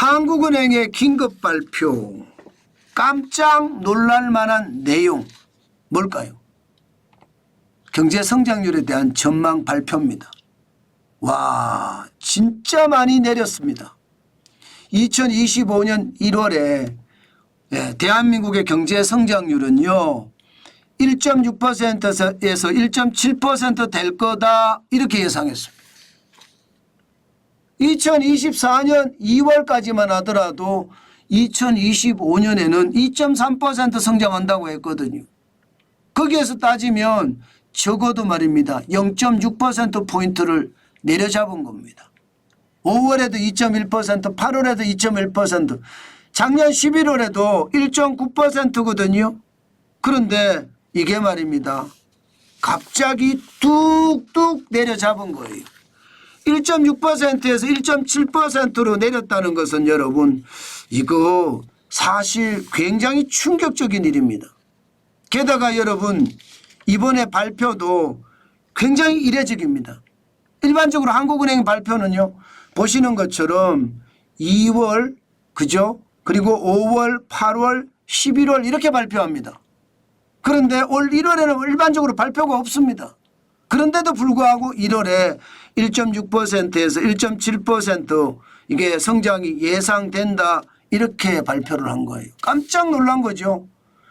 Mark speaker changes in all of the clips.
Speaker 1: 한국은행의 긴급 발표, 깜짝 놀랄 만한 내용 뭘까요? 경제 성장률에 대한 전망 발표입니다. 와, 진짜 많이 내렸습니다. 2025년 1월에 대한민국의 경제 성장률은요 1.6%에서 1.7% 될 거다 이렇게 예상했습니다. 2024년 2월까지만 하더라도 2025년에는 2.3% 성장한다고 했거든요. 거기에서 따지면 적어도 말입니다. 0.6%포인트를 내려잡은 겁니다. 5월에도 2.1%, 8월에도 2.1%, 작년 11월에도 1.9%거든요. 그런데 이게 말입니다. 갑자기 뚝뚝 내려잡은 거예요. 1.6%에서 1.7%로 내렸다는 것은 여러분 이거 사실 굉장히 충격적인 일입니다. 게다가 여러분 이번에 발표도 굉장히 이례적입니다. 일반적으로 한국은행 발표는요 보시는 것처럼 2월 그죠? 그리고 5월, 8월, 11월 이렇게 발표합니다. 그런데 올 1월에는 일반적으로 발표가 없습니다. 그런데도 불구하고 1월에 1.6%에서 1.7% 이게 성장이 예상된다 이렇게 발표를 한 거예요. 깜짝 놀란 거죠.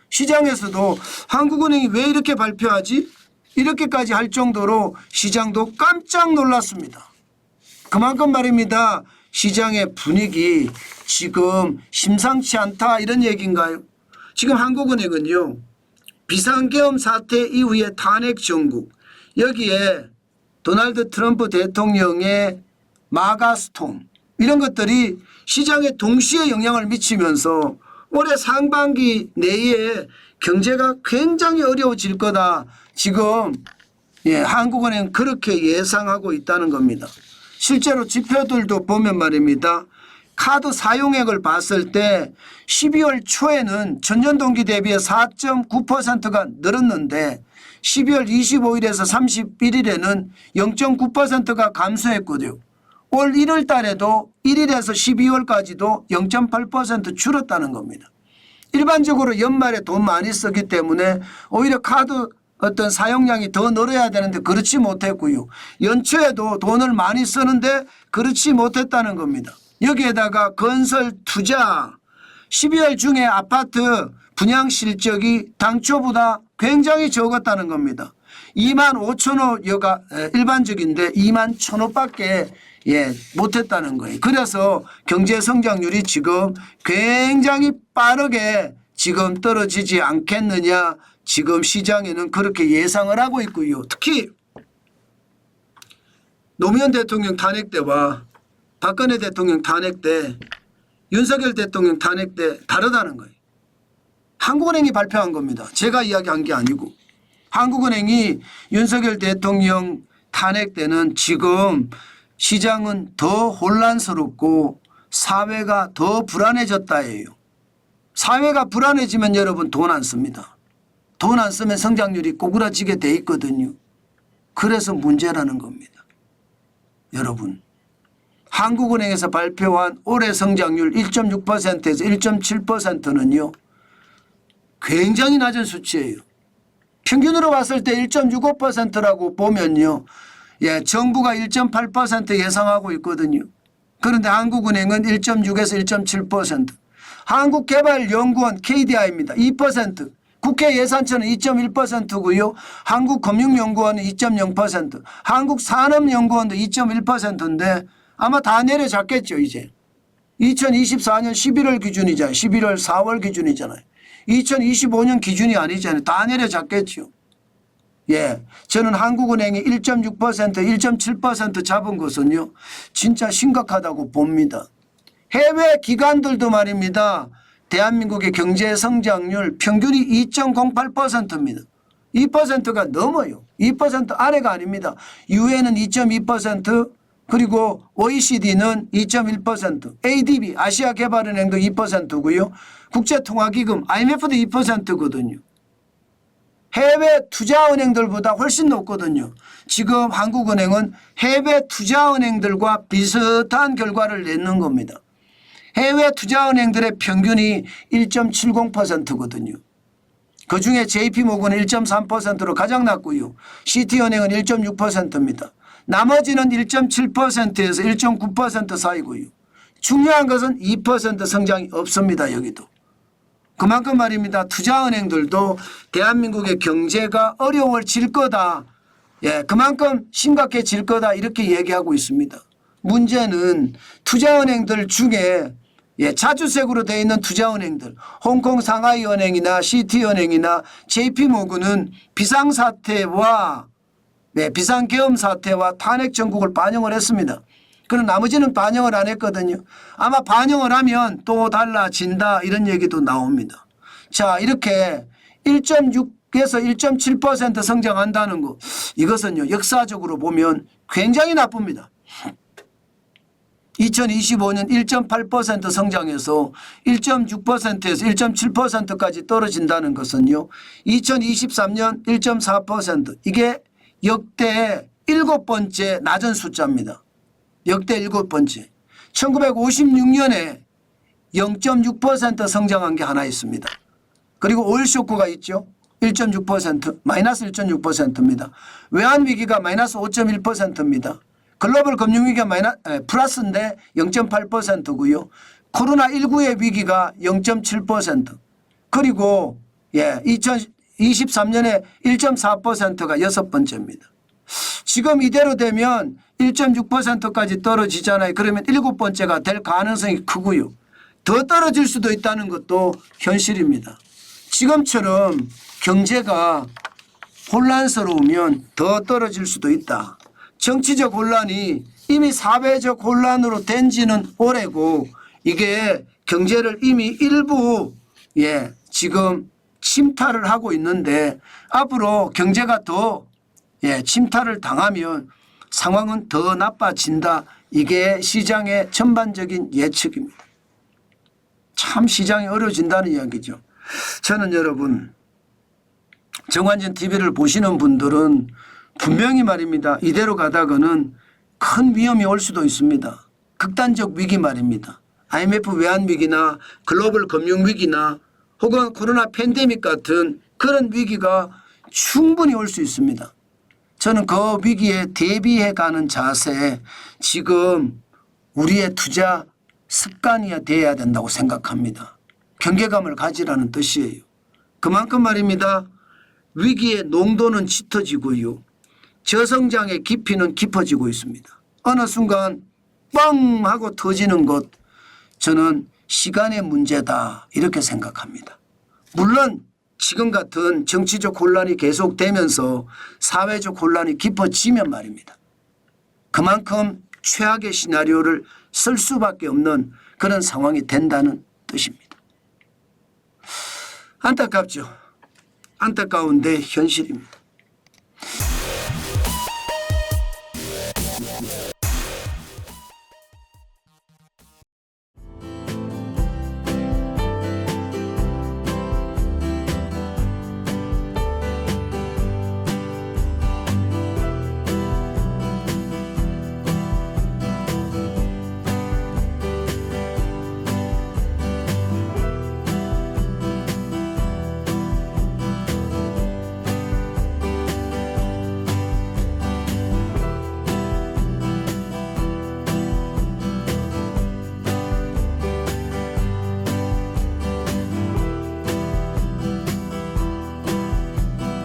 Speaker 1: 시장에서도 한국은행이 왜 이렇게 발표하지? 이렇게까지 할 정도로 시장도 깜짝 놀랐습니다. 그만큼 말입니다. 시장의 분위기 지금 심상치 않다 이런 얘기인가요? 지금 한국은행은요. 비상계엄 사태 이후의 탄핵 정국 여기에 도널드 트럼프 대통령의 마가스톰 이런 것들이 시장에 동시에 영향을 미치면서 올해 상반기 내에 경제가 굉장히 어려워질 거다. 지금 한국은행 그렇게 예상하고 있다는 겁니다. 실제로 지표들도 보면 말입니다. 카드 사용액을 봤을 때 12월 초에는 전년 동기 대비해 4.9%가 늘었는데 12월 25일에서 31일에는 0.9%가 감소했거든요. 올 1월 달에도 1일에서 12월까지도 0.8% 줄었다는 겁니다. 일반적으로 연말에 돈 많이 쓰기 때문에 오히려 카드 어떤 사용량이 더 늘어야 되는데 그렇지 못했고요. 연초에도 돈을 많이 쓰는데 그렇지 못했다는 겁니다. 여기에다가 건설 투자 12월 중에 아파트 분양 실적이 당초보다 굉장히 적었다는 겁니다. 2만 5천 호여가 일반적인데 2만 1천 호밖에 못했다는 거예요. 그래서 경제 성장률이 지금 굉장히 빠르게 지금 떨어지지 않겠느냐 지금 시장에는 그렇게 예상을 하고 있고요. 특히 노무현 대통령 탄핵 때와 박근혜 대통령 탄핵 때 윤석열 대통령 탄핵 때 다르다는 거예요. 한국은행이 발표한 겁니다. 제가 이야기한 게 아니고 한국은행이 윤석열 대통령 탄핵 때는 지금 시장은 더 혼란스럽고 사회가 더 불안해졌다예요. 사회가 불안해지면 여러분 돈 안 씁니다. 돈 안 쓰면 성장률이 꼬꾸라지게 돼 있거든요. 그래서 문제라는 겁니다. 여러분 한국은행에서 발표한 올해 성장률 1.6%에서 1.7%는요. 굉장히 낮은 수치예요. 평균으로 봤을 때 1.65%라고 보면요. 정부가 1.8% 예상하고 있거든요. 그런데 한국은행은 1.6에서 1.7%. 한국개발연구원 KDI입니다. 2%. 국회 예산처는 2.1%고요. 한국금융연구원은 2.0%. 한국산업연구원도 2.1%인데 아마 다 내려잡겠죠 이제. 2024년 11월 기준이잖아요. 11월 4월 기준이잖아요. 2025년 기준이 아니잖아요. 다 내려잡겠죠. 저는 한국은행이 1.6%, 1.7% 잡은 것은요. 진짜 심각하다고 봅니다. 해외 기관들도 말입니다. 대한민국의 경제 성장률 평균이 2.08%입니다. 2%가 넘어요. 2% 아래가 아닙니다. 유엔은 2.2%, 그리고 OECD는 2.1%, ADB 아시아개발은행도 2%고요. 국제통화기금 IMF도 2%거든요. 해외 투자은행들보다 훨씬 높거든요. 지금 한국은행은 해외 투자은행들과 비슷한 결과를 내는 겁니다. 해외 투자은행들의 평균이 1.70%거든요. 그중에 JP모건은 1.3%로 가장 낮고요. 시티은행은 1.6%입니다. 나머지는 1.7%에서 1.9% 사이고요. 중요한 것은 2% 성장이 없습니다. 여기도. 그만큼 말입니다. 투자은행들도 대한민국의 경제가 어려워질 거다. 예, 그만큼 심각해질 거다 이렇게 얘기하고 있습니다. 문제는 투자은행들 중에 자주색으로 되어 있는 투자은행들 홍콩 상하이은행이나 시티은행이나 JP모건은 비상사태와 비상계엄 사태와 탄핵 정국을 반영을 했습니다. 그러나 나머지는 반영을 안 했거든요. 아마 반영을 하면 또 달라진다 이런 얘기도 나옵니다. 자, 이렇게 1.6에서 1.7% 성장한다는 거 이것은요 역사적으로 보면 굉장히 나쁩니다. 2025년 1.8% 성장해서 1.6%에서 1.7%까지 떨어진다는 것은요. 2023년 1.4% 이게 역대 7번째 낮은 숫자입니다. 역대 7번째. 1956년에 0.6% 성장한 게 하나 있습니다. 그리고 오일 쇼크가 있죠. 1.6% 마이너스 1.6%입니다. 외환위기가 마이너스 5.1%입니다. 글로벌 금융위기가 플러스인데 0.8%고요. 코로나19의 위기가 0.7% 그리고 2023년에 1.4%가 6번째입니다. 지금 이대로 되면 1.6%까지 떨어지잖아요. 그러면 7번째가 될 가능성이 크고요. 더 떨어질 수도 있다는 것도 현실입니다. 지금처럼 경제가 혼란스러우면 더 떨어질 수도 있다. 정치적 혼란이 이미 사회적 혼란으로 된 지는 오래고 이게 경제를 이미 일부 지금 침탈을 하고 있는데 앞으로 경제가 더 침탈을 당하면 상황은 더 나빠진다. 이게 시장의 전반적인 예측입니다. 참 시장이 어려워진다는 이야기죠. 저는 여러분 정관진 TV를 보시는 분들은 분명히 말입니다. 이대로 가다가는 큰 위험이 올 수도 있습니다. 극단적 위기 말입니다. IMF 외환위기나 글로벌 금융위기나 혹은 코로나 팬데믹 같은 그런 위기가 충분히 올 수 있습니다. 저는 그 위기에 대비해 가는 자세 지금 우리의 투자 습관이 되어야 된다고 생각합니다. 경계감을 가지라는 뜻이에요. 그만큼 말입니다. 위기의 농도는 짙어지고요. 저성장의 깊이는 깊어지고 있습니다. 어느 순간 뻥 하고 터지는 것 저는 시간의 문제다 이렇게 생각합니다. 물론 지금 같은 정치적 혼란이 계속되면서 사회적 혼란이 깊어지면 말입니다. 그만큼 최악의 시나리오를 쓸 수밖에 없는 그런 상황이 된다는 뜻입니다. 안타깝죠. 안타까운데 현실입니다.